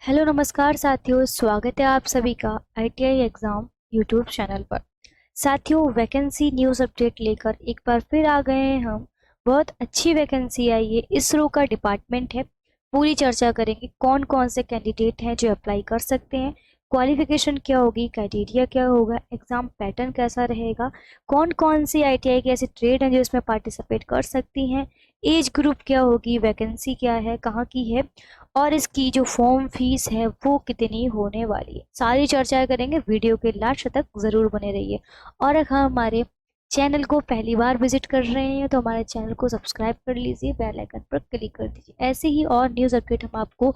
Hello नमस्कार साथियों, स्वागत है आप सभी का आईटीआई एग्ज़ाम यूट्यूब चैनल पर। साथियों, वैकेंसी न्यूज़ अपडेट लेकर एक बार फिर आ गए हैं हम। बहुत अच्छी वैकेंसी आई है, इसरो का डिपार्टमेंट है। पूरी चर्चा करेंगे कौन कौन से कैंडिडेट हैं जो अप्लाई कर सकते हैं, क्वालिफिकेशन क्या होगी, क्राइटेरिया क्या होगा, एग्ज़ाम पैटर्न कैसा रहेगा, कौन कौन सी आईटीआई की ऐसी ट्रेड हैं जो इसमें पार्टिसिपेट कर सकती हैं, एज ग्रुप क्या होगी, वैकेंसी क्या है, कहाँ की है और इसकी जो फॉर्म फीस है वो कितनी होने वाली है। सारी चर्चाएं करेंगे, वीडियो के लास्ट तक ज़रूर बने रहिए। और अगर हमारे चैनल को पहली बार विजिट कर रहे हैं तो हमारे चैनल को सब्सक्राइब कर लीजिए, बेल आइकन पर क्लिक कर दीजिए। ऐसे ही और न्यूज़ अपडेट हम आपको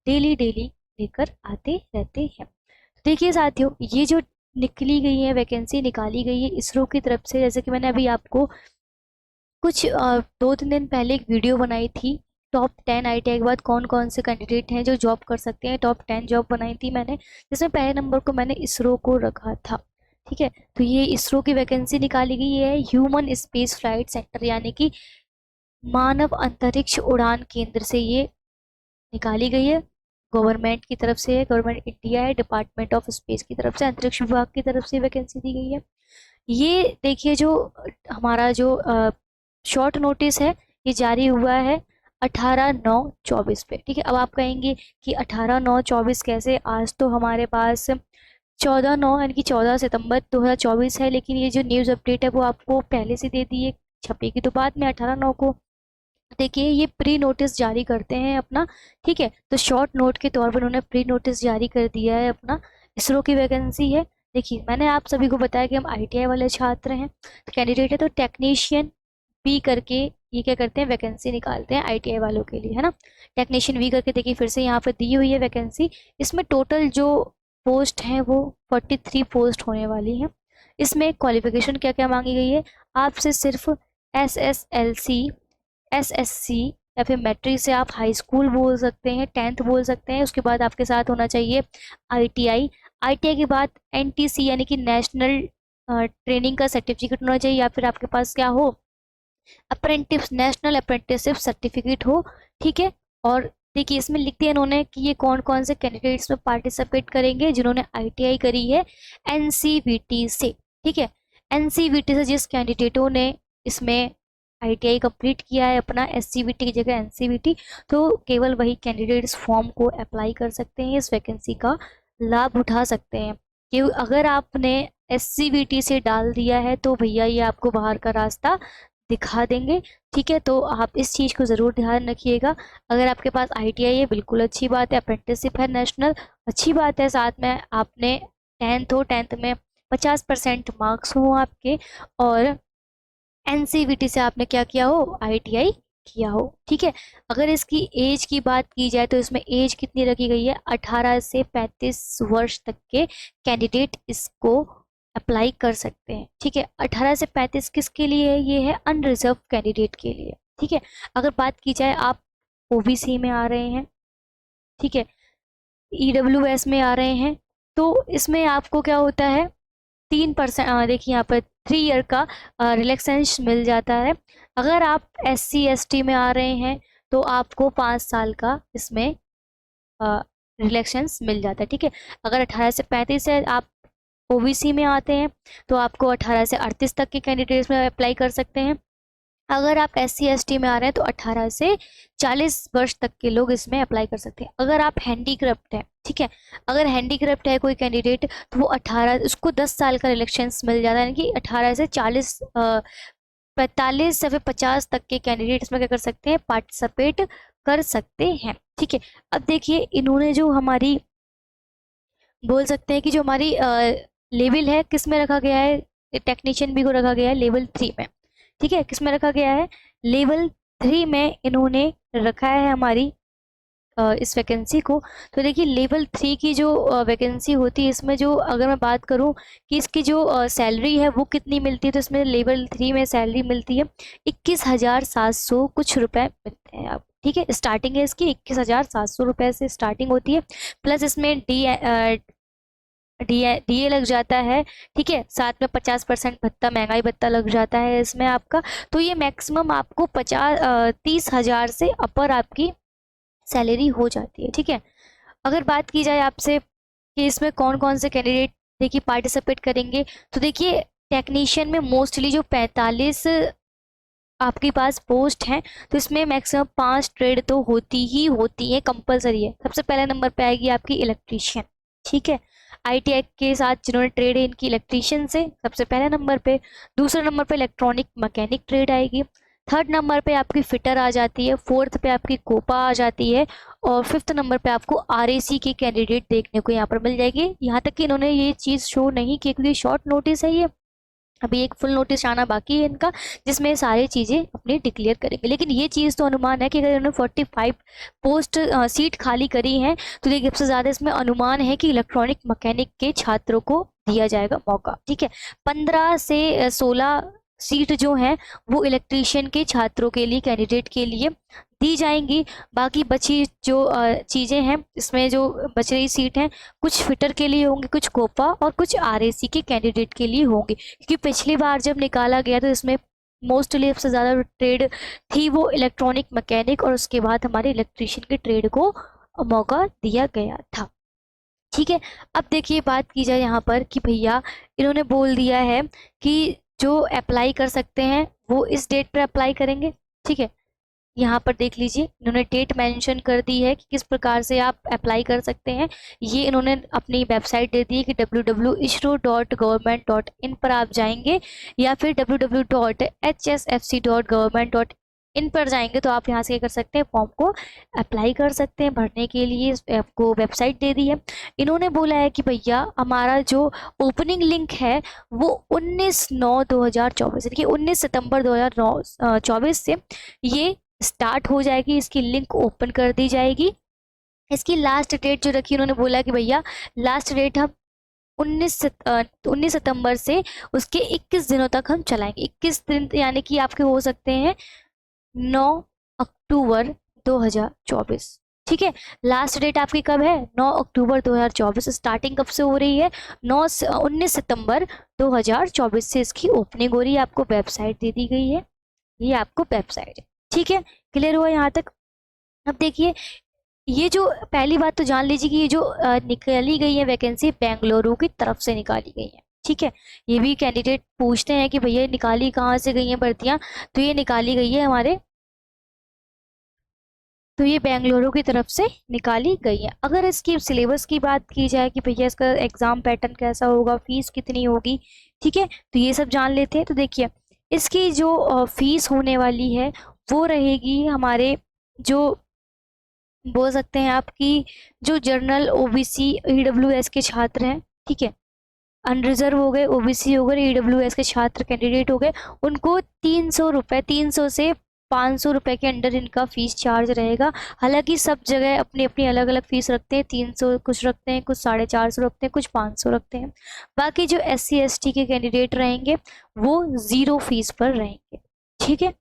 डेली डेली लेकर आते रहते हैं। देखिए साथियों, ये जो निकली गई है वैकेंसी, निकाली गई है इसरो की तरफ से। जैसे कि मैंने अभी आपको कुछ 2-3 दिन पहले एक वीडियो बनाई थी, टॉप 10 आईटीआई के बाद कौन कौन से कैंडिडेट हैं जो जॉब कर सकते हैं। टॉप 10 जॉब बनाई थी मैंने, जिसमें पहले नंबर को मैंने इसरो को रखा था। ठीक है, तो ये इसरो की वैकेंसी निकाली गई है, ह्यूमन स्पेस फ्लाइट सेंटर यानी कि मानव अंतरिक्ष उड़ान केंद्र से ये निकाली गई है। गवर्नमेंट की तरफ से है, गवर्नमेंट इंडिया है, डिपार्टमेंट ऑफ स्पेस की तरफ से, अंतरिक्ष विभाग की तरफ से वैकेंसी दी गई है। ये देखिए, जो हमारा जो शॉर्ट नोटिस है ये जारी हुआ है 18/9/24 पे। ठीक है, अब आप कहेंगे कि 18/9/24 कैसे, आज तो हमारे पास 14/9 यानी कि 14 सितंबर 2024 है। लेकिन ये जो न्यूज़ अपडेट है वो आपको पहले से दे दी है, छपेगी तो बाद में 18/9 को। देखिए, ये प्री नोटिस जारी करते हैं अपना। ठीक है, तो शॉर्ट नोट के तौर पर उन्होंने प्री नोटिस जारी कर दिया है अपना। इसरो की वैकेंसी है। देखिए, मैंने आप सभी को बताया कि हम आईटीआई वाले छात्र हैं, तो कैंडिडेट है, तो टेक्नीशियन बी करके ये क्या करते हैं, वैकेंसी निकालते हैं आईटीआई वालों के लिए, है ना। टेक्नीशियन बी करके देखिए फिर से यहाँ पर दी हुई है वैकेंसी। इसमें टोटल जो पोस्ट हैं वो 43 पोस्ट होने वाली हैं। इसमें क्वालिफिकेशन क्या क्या मांगी गई है, आपसे सिर्फ एसएसएलसी, एसएससी या फिर मैट्रिक से आप हाई स्कूल बोल सकते हैं, 10th बोल सकते हैं। उसके बाद आपके साथ होना चाहिए आईटीआई। आईटीआई के बाद एनटीसी यानी कि नेशनल ट्रेनिंग का सर्टिफिकेट होना चाहिए, या फिर आपके पास क्या हो, अप्रेंटिस, नेशनल अप्रेंटिसशिप सर्टिफिकेट हो। ठीक है, और देखिए इसमें लिख दिया इन्होंने कि ये कौन कौन से कैंडिडेट्स में पार्टिसिपेट करेंगे जिन्होंने आईटीआई करी है एनसीवीटी से। ठीक है, एनसीवीटी से जिस कैंडिडेटों ने इसमें आईटीआई कंप्लीट किया है अपना, एससीवीटी की जगह एनसीवीटी, तो केवल वही कैंडिडेट्स फॉर्म को अप्लाई कर सकते हैं, इस वैकेंसी का लाभ उठा सकते हैं। कि अगर आपने एससीवीटी से डाल दिया है तो भैया ये आपको बाहर का रास्ता दिखा देंगे। ठीक है, तो आप इस चीज़ को ज़रूर ध्यान रखिएगा। अगर आपके पास आईटीआई है, बिल्कुल अच्छी बात है, अप्रेंटिसशिप है नेशनल, अच्छी बात है, साथ में आपने 10th हो, 10th में 50% मार्क्स हो आपके, और एनसीवीटी से आपने क्या किया हो, आईटीआई किया हो। ठीक है, अगर इसकी एज की बात की जाए तो इसमें एज कितनी रखी गई है, 18 से 35 वर्ष तक के कैंडिडेट इसको अप्लाई कर सकते हैं। ठीक है, 18 से 35 किसके लिए है, ये है अनरिजर्व कैंडिडेट के लिए। ठीक है, अगर बात की जाए आप ओबीसी में आ रहे हैं, ठीक है, ईडब्ल्यूएस में आ रहे हैं, तो इसमें आपको क्या होता है, 3%, देखिए यहाँ पर 3 ईयर का रिलैक्सेशन मिल जाता है। अगर आप SC ST में आ रहे हैं तो आपको 5 साल का इसमें रिलैक्सेशन मिल जाता है। ठीक है, अगर 18 से 35 है, आप ओबीसी में आते हैं, तो आपको 18 से 38 तक के कैंडिडेट्स में अप्लाई कर सकते हैं। अगर आप SC ST में आ रहे हैं तो 18 से 40 वर्ष तक के लोग इसमें अप्लाई कर सकते हैं। अगर आप हैंडीक्रैफ्ट है, ठीक है, अगर हैंडीक्रैफ्ट है कोई कैंडिडेट, तो वो 18, उसको 10 साल का रिलैक्सेशन मिल जाता है, यानी कि 18 से 40, 45 या फिर 50 तक के कैंडिडेट इसमें क्या कर सकते हैं, पार्टिसिपेट कर सकते हैं। ठीक है, अब देखिए इन्होंने जो हमारी बोल सकते हैं कि जो हमारी लेवल है किस में रखा गया है, टेक्नीशियन भी को रखा गया है लेवल 3 में। ठीक है, किस में रखा गया है, लेवल 3 में इन्होंने रखा है हमारी इस वैकेंसी को। तो देखिए लेवल 3 की जो वैकेंसी होती है, इसमें जो अगर मैं बात करूं कि इसकी जो सैलरी है वो कितनी मिलती है, तो इसमें लेवल 3 में सैलरी मिलती है 21,700 कुछ रुपए मिलते हैं आप। ठीक है, स्टार्टिंग है इसकी 21,700 रुपये से स्टार्टिंग होती है, प्लस इसमें डीए लग जाता है। ठीक है, साथ में 50% भत्ता, महंगाई भत्ता लग जाता है इसमें आपका। तो ये मैक्सिमम आपको 30,000 से अपर आपकी सैलरी हो जाती है। ठीक है, अगर बात की जाए आपसे कि इसमें कौन कौन से कैंडिडेट देखिए पार्टिसिपेट करेंगे, तो देखिए टेक्नीशियन में मोस्टली जो 45 आपके पास पोस्ट हैं, तो इसमें मैक्सिमम 5 ट्रेड तो होती ही होती है, कंपलसरी है। सबसे पहले नंबर पे आएगी आपकी इलेक्ट्रीशियन, ठीक है। आईटीआई के साथ जिन्होंने ट्रेड है इनकी इलेक्ट्रीशियन से सबसे पहले नंबर पे। दूसरे नंबर पे इलेक्ट्रॉनिक मैकेनिक ट्रेड आएगी। थर्ड नंबर पे आपकी फिटर आ जाती है। फोर्थ पे आपकी कोपा आ जाती है। और फिफ्थ नंबर पे आपको आरएसी के कैंडिडेट देखने को यहाँ पर मिल जाएगी। यहाँ तक कि इन्होंने ये चीज़ शो नहीं की क्योंकि शॉर्ट नोटिस है ये, अभी एक फुल नोटिस आना बाकी है इनका, जिसमें सारी चीज़ें अपनी डिक्लेयर करेंगे। लेकिन ये चीज़ तो अनुमान है कि अगर इन्होंने 45 पोस्ट सीट खाली करी हैं, तो देखिए सबसे ज़्यादा इसमें अनुमान है कि इलेक्ट्रॉनिक मैकेनिक के छात्रों को दिया जाएगा मौका, ठीक है। 15 से 16 सीट जो हैं वो इलेक्ट्रीशियन के छात्रों के लिए, कैंडिडेट के लिए दी जाएंगी। बाकी बची जो चीज़ें हैं, इसमें जो बच रही सीट हैं, कुछ फिटर के लिए होंगी, कुछ कोपा और कुछ आरएसी के कैंडिडेट के लिए होंगी। क्योंकि पिछली बार जब निकाला गया तो इसमें मोस्टली सबसे ज़्यादा ट्रेड थी वो इलेक्ट्रॉनिक मैकेनिक, और उसके बाद हमारे इलेक्ट्रीशियन के ट्रेड को मौका दिया गया था, ठीक है। अब देखिए बात की जाए यहाँ पर कि भैया इन्होंने बोल दिया है कि जो अप्लाई कर सकते हैं वो इस डेट पर अप्लाई करेंगे, ठीक है। यहाँ पर देख लीजिए इन्होंने डेट मेंशन कर दी है कि किस प्रकार से आप अप्लाई कर सकते हैं। ये इन्होंने अपनी वेबसाइट दे दी है कि www.isro.government.in पर आप जाएंगे, या फिर www.hsfc.government.in पर जाएंगे तो आप यहाँ से क्या कर सकते हैं, फॉर्म को अप्लाई कर सकते हैं। भरने के लिए आपको वेबसाइट दे दी है। इन्होंने बोला है कि भैया हमारा जो ओपनिंग लिंक है वो 19/9/2024 यानी कि 19 सितंबर 2024 से ये स्टार्ट हो जाएगी, इसकी लिंक ओपन कर दी जाएगी। इसकी लास्ट डेट जो रखी उन्होंने बोला कि भैया लास्ट डेट हम 19 सितंबर से उसके 21 दिनों तक हम चलाएंगे। 21 दिन यानी कि आपके हो सकते हैं 9 अक्टूबर 2024, ठीक है। लास्ट डेट आपकी कब है, 9 अक्टूबर 2024। स्टार्टिंग कब से हो रही है, 19 सितंबर 2024 से इसकी ओपनिंग हो रही है। आपको वेबसाइट दे दी गई है, ये आपको वेबसाइट है, ठीक है। क्लियर हुआ यहाँ तक। अब देखिए ये जो पहली बात तो जान लीजिए कि ये जो निकाली गई है वैकेंसी बेंगलुरु की तरफ से निकाली गई है, ठीक है। ये भी कैंडिडेट पूछते हैं कि भैया निकाली कहाँ से गई हैं भर्तियाँ, तो ये निकाली गई है हमारे, तो ये बेंगलुरु की तरफ से निकाली गई है। अगर इसकी सिलेबस की बात की जाए कि भैया इसका एग्ज़ाम पैटर्न कैसा होगा, फीस कितनी होगी, ठीक है, तो ये सब जान लेते हैं। तो देखिए इसकी जो फीस होने वाली है वो रहेगी हमारे, जो बोल सकते हैं आपकी, जो जनरल ओबीसी ईडब्ल्यूएस के छात्र हैं, ठीक है, अनरिजर्व हो गए, ओबीसी हो गए, ईडब्ल्यूएस के छात्र कैंडिडेट हो गए, उनको 300 रुपये, 300 से 500 रुपये के अंडर इनका फीस चार्ज रहेगा। हालांकि सब जगह अपनी अपनी अलग अलग फीस रखते हैं, 300 कुछ रखते हैं, कुछ 450 रखते हैं, कुछ 500 रखते हैं। बाकी जो SC ST के कैंडिडेट रहेंगे वो 0 फीस पर रहेंगे, ठीक है।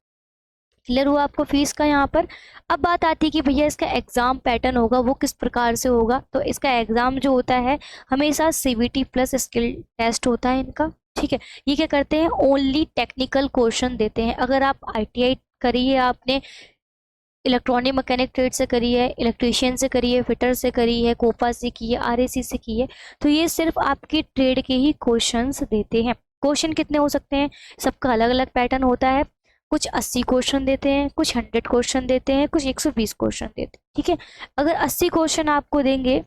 क्लियर हुआ आपको फीस का यहाँ पर। अब बात आती है कि भैया इसका एग्ज़ाम पैटर्न होगा वो किस प्रकार से होगा। तो इसका एग्ज़ाम जो होता है हमेशा CBT प्लस स्किल टेस्ट होता है इनका, ठीक है। ये क्या करते हैं, ओनली टेक्निकल क्वेश्चन देते हैं। अगर आप ITI करी है, आपने इलेक्ट्रॉनिक मैकेनिक ट्रेड से करी है, इलेक्ट्रीशियन से करी है, फिटर से करी है, कोपा से की है, RAC से की है, तो ये सिर्फ आपके ट्रेड के ही क्वेश्चंस देते हैं। क्वेश्चन कितने हो सकते हैं, सबका अलग अलग पैटर्न होता है। कुछ 80 क्वेश्चन देते हैं, कुछ 100 क्वेश्चन देते हैं, कुछ 120 क्वेश्चन देते हैं, ठीक है। अगर 80 क्वेश्चन आपको देंगे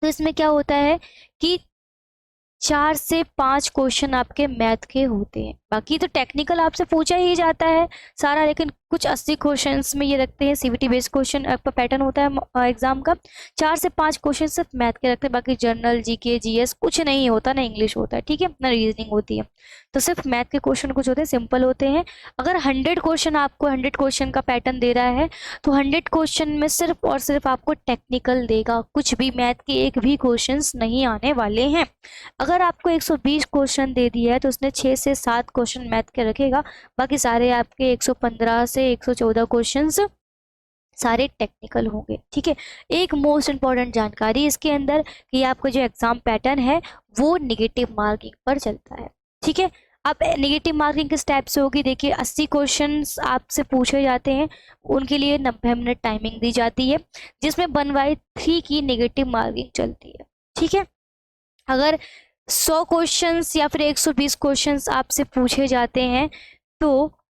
तो इसमें क्या होता है कि 4 से 5 क्वेश्चन आपके मैथ के होते हैं। बाकी तो टेक्निकल आपसे पूछा ही जाता है सारा, लेकिन कुछ 80 क्वेश्चंस में ये रखते हैं। CBT बेस्ड क्वेश्चन आपका पैटर्न होता है एग्जाम का, 4 से 5 क्वेश्चन सिर्फ मैथ के रखते हैं। बाकी जनरल GK GS कुछ नहीं होता, ना इंग्लिश होता है, ठीक है, ना रीजनिंग होती है। तो सिर्फ मैथ के क्वेश्चन कुछ होते हैं, सिंपल होते हैं। अगर 100 क्वेश्चन आपको 100 क्वेश्चन का पैटर्न दे रहा है तो 100 क्वेश्चन में सिर्फ और सिर्फ आपको टेक्निकल देगा, कुछ भी मैथ के एक भी क्वेश्चन नहीं आने वाले हैं। अगर आपको 120 क्वेश्चन दे दिया है तो उसने 6 से 7 क्वेश्चन मैथ के रखेगा, बाकी सारे आपके 115 से 114 क्वेश्चंस सारे टेक्निकल होंगे, ठीक है। एक मोस्ट इम्पॉर्टेंट जानकारी इसके अंदर कि आपका जो एग्जाम पैटर्न है वो नेगेटिव मार्किंग पर चलता है, ठीक है। अब नेगेटिव मार्किंग किस टाइप से होगी, देखिए 80 क्वेश्चंस आपसे पूछे जाते हैं, उनके लिए 90 मिनट टाइमिंग दी जाती है, जिसमें 1/3 की नेगेटिव मार्किंग चलती है। ठीक है, अगर 100 क्वेश्चंस या फिर 120 क्वेश्चंस आपसे पूछे जाते हैं तो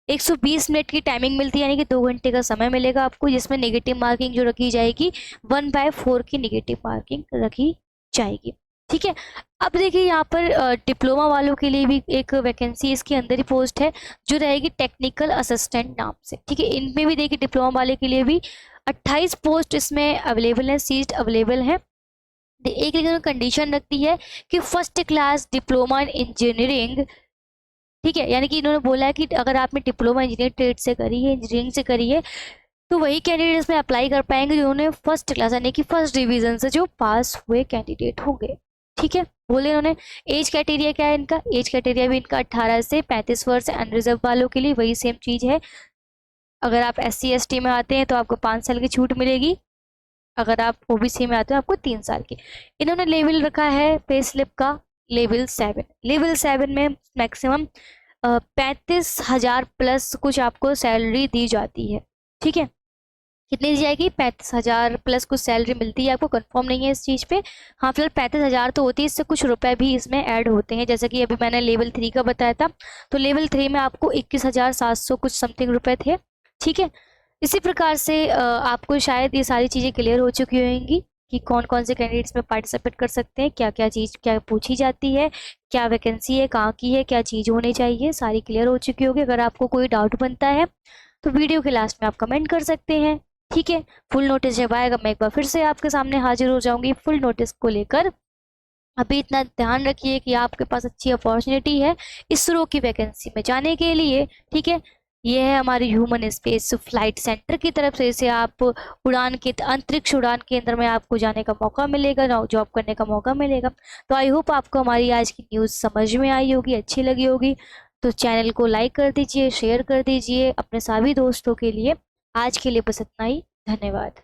120 मिनट की टाइमिंग मिलती है, यानी कि 2 घंटे का समय मिलेगा आपको, जिसमें नेगेटिव मार्किंग जो रखी जाएगी 1/4 की नेगेटिव मार्किंग रखी जाएगी। ठीक है, अब देखिए यहाँ पर डिप्लोमा वालों के लिए भी एक वैकेंसी इसके अंदर ही पोस्ट है, जो रहेगी टेक्निकल असिस्टेंट नाम से। ठीक है, इनमें भी देखिए डिप्लोमा वाले के लिए भी 28 पोस्ट इसमें अवेलेबल है, सीट अवेलेबल है। एक लेकिन कंडीशन रखती है कि first class diploma in engineering. ठीक है, यानी कि इन्होंने बोला है कि अगर आपने डिप्लोमा इंजीनियरिंग ट्रेड से करी है, इंजीनियरिंग से करी है, तो वही कैंडिडेट इसमें अप्लाई कर पाएंगे जिन्होंने फर्स्ट क्लास यानी कि फर्स्ट डिवीजन से जो पास हुए कैंडिडेट होंगे। ठीक है, बोले इन्होंने। एज क्राइटेरिया क्या है इनका, एज क्राइटेरिया भी इनका 18 से 35 वर्ष अनरिजर्व वालों के लिए वही सेम चीज है। अगर आप SC ST में आते हैं तो आपको 5 साल की छूट मिलेगी, अगर आप OBC में आते हो आपको 3 साल की। इन्होंने लेवल रखा है पे स्लिप का लेवल 7। लेवल 7 में मैक्सिमम 35,000 प्लस कुछ आपको सैलरी दी जाती है। ठीक है, कितनी दी जाएगी, 35,000 प्लस कुछ सैलरी मिलती है आपको, कंफर्म नहीं है इस चीज़ पे। हाँ, फिलहाल 35,000 तो होती है, इससे कुछ रुपए भी इसमें ऐड होते हैं, जैसे कि अभी मैंने लेवल 3 का बताया था, तो लेवल 3 में आपको 21,700 कुछ समथिंग रुपए थे। ठीक है, इसी प्रकार से आपको शायद ये सारी चीज़ें क्लियर हो चुकी होंगी कि कौन कौन से कैंडिडेट्स में पार्टिसिपेट कर सकते हैं, क्या क्या चीज़ क्या पूछी जाती है, क्या वैकेंसी है, कहाँ की है, क्या चीज़ होनी चाहिए, सारी क्लियर हो चुकी होगी। अगर आपको कोई डाउट बनता है तो वीडियो के लास्ट में आप कमेंट कर सकते हैं। ठीक है, फुल नोटिस जब आएगा मैं एक बार फिर से आपके सामने हाजिर हो जाऊंगी फुल नोटिस को लेकर। अभी इतना ध्यान रखिए कि आपके पास अच्छी अपॉर्चुनिटी है इसरो की वैकेंसी में जाने के लिए। ठीक है, ये है हमारी ह्यूमन स्पेस फ्लाइट सेंटर की तरफ से, इसे आप उड़ान के अंतरिक्ष उड़ान केंद्र में आपको जाने का मौका मिलेगा, जॉब करने का मौका मिलेगा। तो आई होप आपको हमारी आज की न्यूज़ समझ में आई होगी, अच्छी लगी होगी। तो चैनल को लाइक कर दीजिए, शेयर कर दीजिए अपने सभी दोस्तों के लिए। आज के लिए बस इतना ही, धन्यवाद।